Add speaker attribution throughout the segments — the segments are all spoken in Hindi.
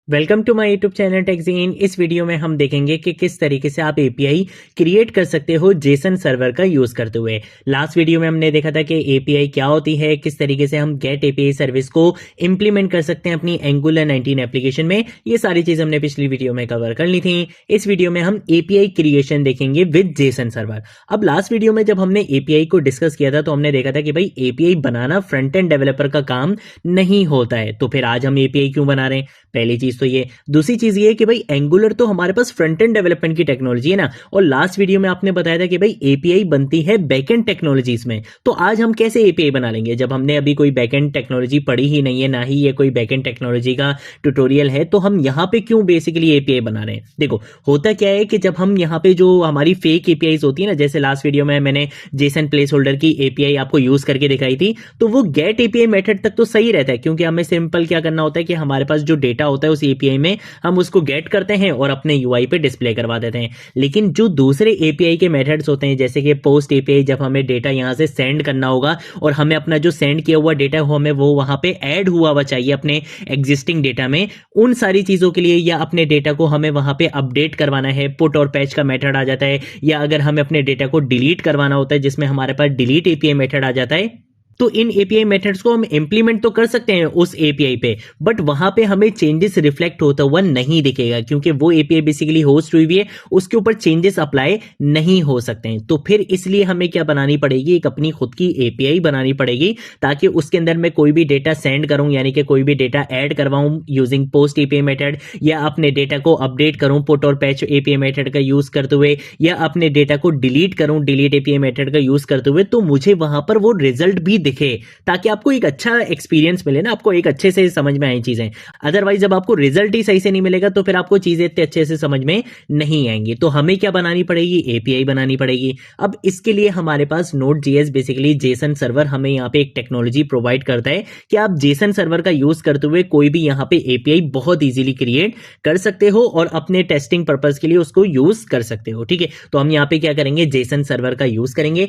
Speaker 1: Welcome to my YouTube channel Techgene. इस वीडियो में हम देखेंगे कि किस तरीके से आप एपीआई क्रिएट कर सकते हो जेसन सर्वर का यूज करते हुए। लास्ट वीडियो में हमने देखा था कि एपीआई क्या होती है, किस तरीके से हम गेट एपीआई सर्विस को इंप्लीमेंट कर सकते हैं अपनी एंगुलर 19 एप्लीकेशन में। ये सारी चीज हमने पिछली वीडियो में कवर कर ली थी। इस वीडियो में हम एपीआई क्रिएशन देखेंगे विद जेसन सर्वर। अब लास्ट वीडियो में जब हमने एपीआई को डिस्कस किया था तो हमने देखा था कि भाई एपीआई बनाना फ्रंट एंड डेवलपर का काम नहीं होता है, तो फिर आज हम एपीआई क्यों बना रहे हैं? पहली चीज तो ये। दूसरी चीज ये कि भाई एंगुलर तो हमारे पास फ्रंट एंड डेवलपमेंट की टेक्नोलॉजी है ना, और लास्ट वीडियो में आपने बताया था कि भाई एपीआई बनती है बैकएंड टेक्नोलॉजीज में। तो आज हम कैसे एपीआई बना लेंगे जब हमने अभी कोई बैकएंड टेक्नोलॉजी पढ़ी ही नहीं है, ना ही ये कोई बैकएंड टेक्नोलॉजी का ट्यूटोरियल है, तो हम यहां पे क्यों बेसिकली एपीआई बना रहे हैं? देखो, होता क्या है कि जब हम यहां पे जो हमारी फेक एपीआई होती है ना, जैसे लास्ट वीडियो में मैंने जेसन प्लेस होल्डर की एपीआई आपको यूज करके दिखाई थी, तो वो गेट एपीआई मेथड तक तो सही रहता है, क्योंकि हमें सिंपल क्या करना होता है कि हमारे पास जो डेटा होता है उस एपीआई में हम उसको गेट करते हैं और अपने यूआई पे डिस्प्ले करवा देते हैं। लेकिन जो दूसरे एपीआई के मेथड्स होते हैं, जैसे कि पोस्ट एपीआई, जब हमें डेटा यहां से सेंड करना होगा और हमें अपना जो सेंड किया हुआ डेटा हो हमें वो वहां पे ऐड हुआ हुआ चाहिए अपने एग्जिस्टिंग डेटा में, उन सारी चीजों के लिए, या अपने डेटा को हमें वहां पे अपडेट करवाना है, पुट और पैच का मेथड आ जाता है, या अगर हमें अपने डेटा को डिलीट करवाना होता है जिसमें हमारे पास डिलीट एपीआई मेथड आ जाता है, तो इन एपीआई मेथड्स को हम इंप्लीमेंट तो कर सकते हैं उस एपीआई पे, बट वहां पे हमें चेंजेस रिफ्लेक्ट होता हुआ नहीं दिखेगा, क्योंकि वो एपीआई बेसिकली होस्ट हुई हुई है, उसके ऊपर चेंजेस अप्लाई नहीं हो सकते हैं। तो फिर इसलिए हमें क्या बनानी पड़ेगी, एक अपनी खुद की एपीआई बनानी पड़ेगी, ताकि उसके अंदर मैं कोई भी डेटा सेंड करूं, यानी कि कोई भी डेटा ऐड करवाऊं यूजिंग पोस्ट एपीआई मेथड, या अपने डेटा को अपडेट करूं पुट और पैच एपीआई मेथड का यूज करते हुए, या अपने डेटा को डिलीट करूं डिलीट एपीआई मेथड का यूज करते हुए, तो मुझे वहां पर वो रिजल्ट भी दिखे, ताकि आपको एक अच्छा एक्सपीरियंस मिले ना, आपको एक अच्छे से समझ में आए चीजें। अदरवाइज जब आपको रिजल्ट ही सही से नहीं मिलेगा तो फिर आपको चीजें इतने अच्छे से समझ में नहीं आएंगी। तो हमें क्या बनानी पड़ेगी? एपीआई बनानी पड़ेगी। अब इसके लिए हमारे पास Node.js, बेसिकली जेसन सर्वर, हमें यहाँ पे एक टेक्नोलॉजी प्रोवाइड करता है कि आप जेसन सर्वर का यूज करते हुए कोई भी यहाँ पे एपीआई बहुत इजीली क्रिएट कर सकते हो और अपने टेस्टिंग पर्पज के लिए उसको यूज कर सकते हो। ठीक है, तो हम यहाँ पे क्या करेंगे, जेसन सर्वर का यूज करेंगे।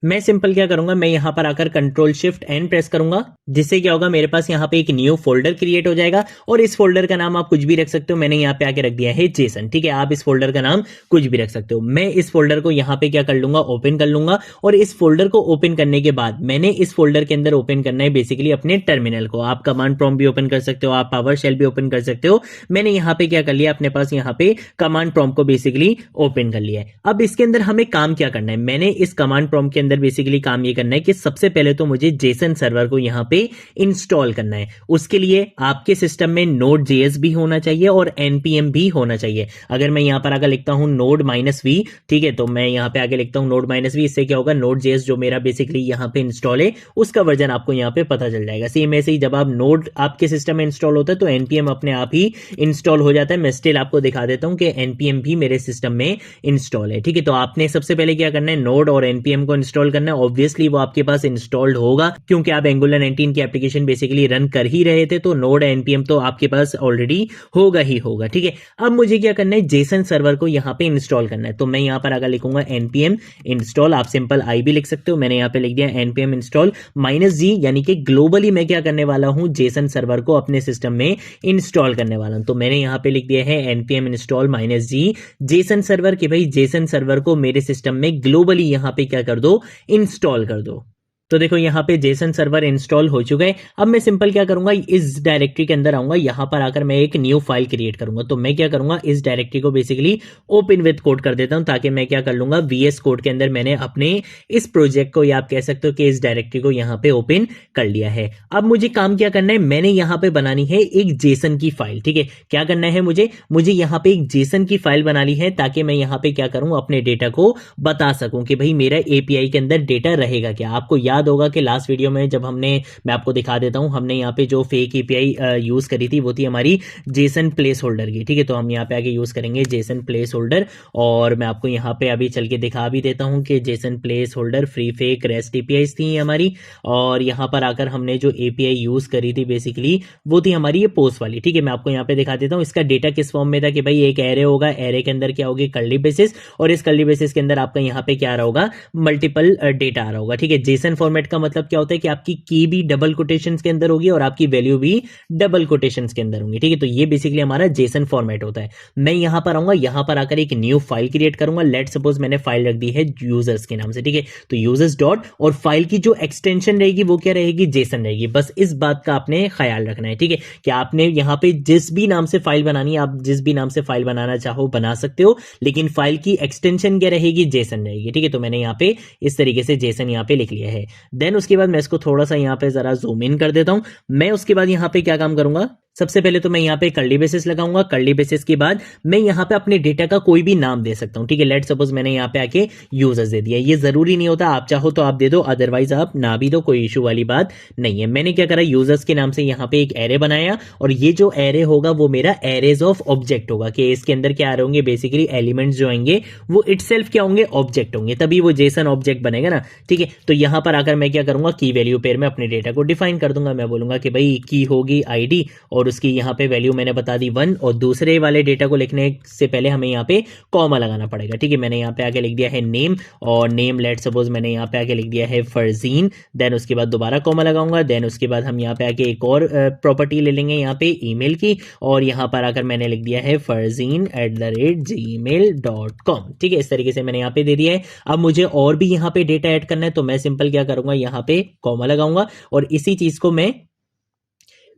Speaker 1: मैं सिंपल क्या करूंगा, मैं यहां पर आकर कंट्रोल शिफ्ट एन प्रेस करूंगा, जिससे क्या होगा, मेरे पास यहां पे एक न्यू फोल्डर क्रिएट हो जाएगा, और इस फोल्डर का नाम आप कुछ भी रख सकते हो। मैंने यहां पे आके रख दिया है जेसन। ठीक है, आप इस फोल्डर का नाम कुछ भी रख सकते हो। मैं इस फोल्डर को यहां पे क्या कर लूंगा, ओपन कर लूंगा, और इस फोल्डर को ओपन करने के बाद मैंने इस फोल्डर के अंदर ओपन करना है बेसिकली अपने टर्मिनल को। आप कमांड प्रॉम्प्ट भी ओपन कर सकते हो, आप पावर शेल भी ओपन कर सकते हो। मैंने यहां पे क्या कर लिया, अपने पास यहां पे कमांड प्रॉम्प्ट को बेसिकली ओपन कर लिया है। अब इसके अंदर हमें काम क्या करना है, मैंने इस कमांड प्रॉम्प्ट के अंदर बेसिकली काम करना है कि सबसे पहले तो मुझे जेसन सर्वर को यहां पे इंस्टॉल करना है। उसके लिए आपके सिस्टम में Node.js भी होना चाहिए और npm भी होना चाहिए। अगर मैं यहां पर आगे लिखता हूं Node-v, ठीक है, तो मैं यहां पे आगे लिखता हूं Node-v, इससे क्या होगा, Node.js जो मेरा बेसिकली यहां पे इंस्टॉल है उसका वर्जन आपको यहां पे पता चल जाएगा। सेम ऐसे ही जब आप नोड आपके सिस्टम में इंस्टॉल होता है तो npm अपने आप ही इंस्टॉल हो जाता है। मैं स्टिल आपको दिखा देता हूं कि npm भी मेरे सिस्टम में इंस्टॉल है। ठीक है, तो आपने सबसे पहले क्या करना है, नोड और npm को इंस्टॉल करना है। ऑब्वियसली वो आपके पास इंस्टॉल्ड होगा, क्योंकि आप एंगुलर 19 की एप्लीकेशन बेसिकली रन कर ही रहे थे, तो नोड npm तो आपके पास ऑलरेडी होगा ही होगा। ठीक है, अब मुझे क्या करना है, जेसन सर्वर को यहां पे इंस्टॉल करना है। तो मैं यहां पर अगर लिखूंगा npm इंस्टॉल, आप सिंपल आई भी लिख सकते हो, मैंने यहां पे लिख दिया npm इंस्टॉल -g, यानी कि ग्लोबली मैं क्या करने वाला हूं, जेसन सर्वर को अपने सिस्टम में इंस्टॉल करने वाला हूं। तो मैंने यहां पे लिख दिया है npm install -g Jason server, कि भाई जेसन सर्वर को मेरे सिस्टम में ग्लोबली यहां पे क्या कर दो, इंस्टॉल कर दो। तो देखो यहां पे जेसन सर्वर इंस्टॉल हो चुका है। अब मैं सिंपल क्या करूंगा, इस डायरेक्टरी के अंदर आऊंगा, यहां पर आकर मैं एक न्यू फाइल क्रिएट करूंगा। तो मैं क्या करूंगा, इस डायरेक्टरी को बेसिकली ओपन विद कोड कर देता हूं, ताकि मैं क्या कर लूंगा, वीएस कोड के अंदर मैंने अपने इस प्रोजेक्ट को, या आप कह सकते हो कि इस डायरेक्टरी को यहां पे ओपन कर लिया है। अब मुझे काम क्या करना है, मैंने यहां पे बनानी है एक जेसन की फाइल। ठीक है, क्या करना है मुझे यहां पे एक जेसन की फाइल बनानी है, ताकि मैं यहां पे क्या करूं, अपने डेटा को बता सकूं कि भाई मेरा एपीआई के अंदर डेटा रहेगा क्या। आपको याद होगा कि लास्ट वीडियो में जब मैं आपको दिखा देता हूं, हमने यहाँ पे जो फेक एपीआई यूज करी थी वो थी हमारी जेसन प्लेस होल्डर की। ठीक है, तो हम यहाँ पे आगे यूज करेंगे जेसन प्लेस होल्डर, और मैं आपको यहाँ पे अभी चल के दिखा भी देता हूं कि Jason place holder free fake rest API थी हमारी, और यहाँ पर आकर हमने जो एपीआई यूज करी थी बेसिकली वो थी हमारी ये पोस्ट वाली। ठीक है, मैं आपको यहाँ पे दिखा देता हूँ इसका डेटा किस फॉर्म में था, कि भाई एक एरे होगा, एरे के अंदर क्या होगी, कर्ली बेसिस, और इस कर्ली बेसिस के अंदर आपका यहाँ पे क्या आ रहा होगा, मल्टीपल डेटा आ रहा होगा। ठीक है, जेसन फॉर्मेट फॉर्मेट का मतलब क्या होता है कि आपकी की भी डबल कोटेशंस के अंदर होगी और आपकी वैल्यू भी डबल कोटेशंस के अंदर होंगी, ठीक है। तो ये बेसिकली हमारा जेसन फॉर्मेट होता है। मैं यहां पर आऊंगा, यहां पर आकर एक न्यू फाइल क्रिएट करूंगा। लेट सपोज मैंने फाइल रख दी है यूजर्स के नाम से, ठीक है। तो यूजर्स डॉट और फाइल की जो एक्सटेंशन रहेगी वो क्या रहेगी, जेसन रहेगी। बस इस बात का आपने ख्याल रखना है, ठीक है, कि आपने यहां पे जिस भी नाम से फाइल बनानी है, आप जिस भी नाम से फाइल बनाना चाहो बना सकते हो, लेकिन फाइल की एक्सटेंशन क्या रहेगी, जेसन रहेगी, ठीक है। तो मैंने यहां पे इस तरीके से जेसन यहां पे लिख लिया है। देन उसके बाद मैं इसको थोड़ा सा यहां पे जरा जूम इन कर देता हूं। मैं उसके बाद यहां पे क्या काम करूंगा, सबसे पहले तो मैं यहां पे कर्ली ब्रेसेस लगाऊंगा। कर्ली ब्रेसेस के बाद मैं यहां पे अपने डेटा का कोई भी नाम दे सकता हूं, ठीक है। लेट सपोज मैंने यहां पे आके यूजर्स दे दिया। ये जरूरी नहीं होता, आप चाहो तो आप दे दो, अदरवाइज आप ना भी दो, कोई इशू वाली बात नहीं है। मैंने क्या करा, यूजर्स के नाम से यहां पे एक एरे बनाया और ये जो एरे होगा वो मेरा एरेज ऑफ ऑब्जेक्ट होगा, कि इसके अंदर क्या आ रहे होंगे, बेसिकली एलिमेंट्स जो आएंगे वो इटसेल्फ क्या होंगे, ऑब्जेक्ट होंगे, तभी वो जेसन ऑब्जेक्ट बनेगा ना, ठीक है। तो यहां पर आकर मैं क्या करूंगा, की वैल्यू पेयर में अपने डेटा को डिफाइन कर दूंगा। मैं बोलूंगा कि भाई की होगी आईडी और उसकी यहां पे वैल्यू मैंने बता दी 1, और दूसरे वाले डेटा को लिखने से पहले हमें यहाँ पे कॉमा लगाना पड़ेगा, ठीक है। मैंने यहाँ पे आके लिख दिया है नेम, और नेम लेट सपोज मैंने यहाँ पे आके लिख दिया है फरजीन। देन उसके बाद दोबारा कॉमा लगाऊंगा। देन उसके बाद हम यहाँ पे आके एक और प्रॉपर्टी ले लेंगे यहाँ पे ईमेल की, और यहाँ पर आकर मैंने लिख दिया है farzeen@gmail.com, ठीक है। इस तरीके से मैंने यहाँ पे दे दिया है। अब मुझे और भी यहाँ पे डेटा ऐड करना है, तो मैं सिंपल क्या करूंगा, यहाँ पे कॉमा लगाऊंगा और इसी चीज को मैं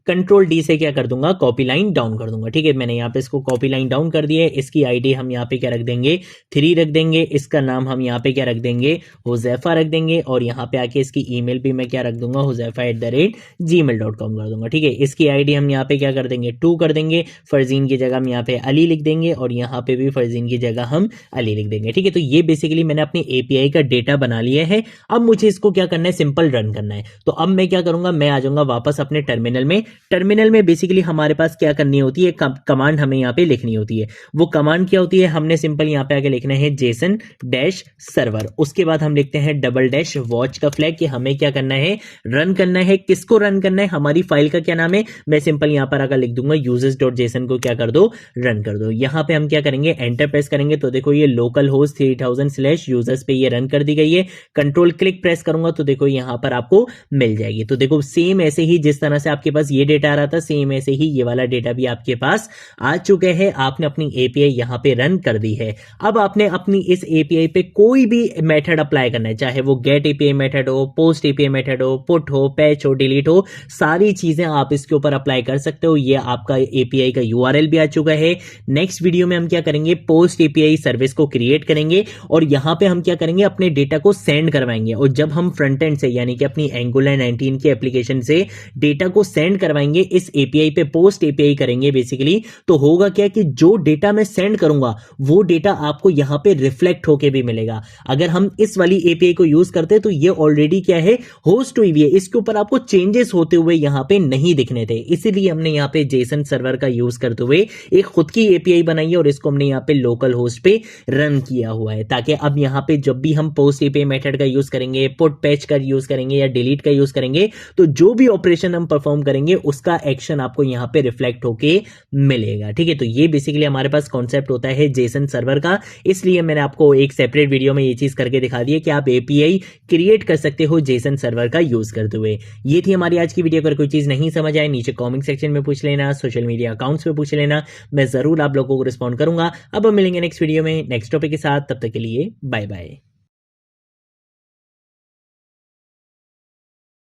Speaker 1: कंट्रोल डी से क्या कर दूंगा, कॉपी लाइन डाउन कर दूंगा, ठीक है। मैंने यहाँ पे इसको कॉपी लाइन डाउन कर दिया है। इसकी आईडी हम यहाँ पे क्या रख देंगे, 3 रख देंगे। इसका नाम हम यहाँ पे क्या रख देंगे, हुजैफा रख देंगे, और यहाँ पे आके इसकी ईमेल भी मैं क्या रख दूंगा, huzaifah@gmail.com कर दूंगा, ठीक है। इसकी आईडी हम यहाँ पे क्या कर देंगे, 2 कर देंगे। फरजीन की जगह हम यहाँ पे अली लिख देंगे, और यहाँ पे भी फरजीन की जगह हम अली लिख देंगे, ठीक है। तो ये बेसिकली मैंने अपनी एपीआई का डेटा बना लिया है। अब मुझे इसको क्या करना है, सिंपल रन करना है। तो अब मैं क्या करूंगा, मैं आ जाऊंगा वापस अपने टर्मिनल में। टर्मिनल में बेसिकली हमारे पास क्या करनी होती है, कमांड हमें यहाँ पे लिखनी होती है। वो कमांड क्या होती है, हमने सिंपल यहाँ पे आके लिखना है जेसन डैश सर्वर। उसके बाद हम लिखते हैं डबल डैश वॉच का फ्लैग, कि हमें क्या करना है, रन करना है। किसको रन करना है, हमारी फाइल का क्या नाम है, मैं सिंपल यहाँ पर आकर लिख दूंगा users.json को क्या कर दो, रन कर दो। यहाँ पे हम क्या करेंगे, एंटर प्रेस करेंगे तो देखो ये लोकल होस्ट 3000/users पे ये रन कर दी गई है। कंट्रोल क्लिक प्रेस करूंगा तो देखो यहाँ पर आपको मिल जाएगी। तो देखो सेम ऐसे ही जिस तरह से आपके पास ये डेटा आ रहा था, सेम ऐसे ही ये वाला डेटा भी आपके पास आ चुके हैं। आपने अपनी एपीआई यहां पे रन कर दी है। अब आपने अपनी इस एपीआई पे कोई भी मेथड अप्लाई करना है, चाहे वो गेट एपीआई मेथड हो, पोस्ट एपीआई मेथड हो, पुट हो, पैच हो, डिलीट हो, सारी चीजें आप इसके ऊपर अप्लाई कर सकते हो। ये आपका एपीआई का यूआरएल भी आ चुका है। नेक्स्ट वीडियो में हम क्या करेंगे, पोस्ट एपीआई सर्विस को क्रिएट करेंगे और यहां पे हम क्या करेंगे, अपने डेटा को सेंड करवाएंगे। और जब हम फ्रंट एंड से यानी कि अपनी एंगुलर 19 के एप्लीकेशन से डेटा को सेंड करवाएंगे, इस एपीआई पे पोस्ट एपीआई करेंगे बेसिकली, तो होगा क्या कि जो डेटा मैं सेंड करूंगा वो डेटा आपको यहां पे रिफ्लेक्ट होके भी मिलेगा। अगर हम इस वाली एपीआई को यूज करते हैं तो ये ऑलरेडी क्या है, होस्ट हुई हुई है, इसके ऊपर आपको चेंजेस होते हुए यहां पे नहीं दिखने थे। इसीलिए हमने यहां पे जेसन सर्वर का यूज करते हुए एक खुद की एपीआई बनाई है और इसको हमने यहां पे लोकल होस्ट पे रन किया हुआ है, ताकि अब यहां पे जब भी हम पोस्ट एपीआई मेथड का यूज करेंगे, पुट पैच का यूज करेंगे या डिलीट का यूज करेंगे, तो जो भी ऑपरेशन हम परफॉर्म करेंगे उसका एक्शन आपको यहां पे रिफ्लेक्ट होके मिलेगा, ठीक है। तो ये बेसिकली हमारे पास कॉन्सेप्ट होता है जेसन सर्वर का। इसलिए मैंने आपको एक सेपरेट वीडियो में ये चीज करके दिखा दी है कि आप एपीआई क्रिएट कर सकते हो जेसन सर्वर का यूज करते हुए। ये थी हमारी आज की वीडियो। अगर कोई चीज नहीं समझ आए नीचे कमेंट सेक्शन में पूछ लेना, सोशल मीडिया अकाउंट्स पे पूछ लेना, मैं जरूर आप लोगों को रिस्पॉन्ड करूंगा। अब हम मिलेंगे नेक्स्ट वीडियो में नेक्स्ट टॉपिक के साथ, तब तक के लिए बाय बाय।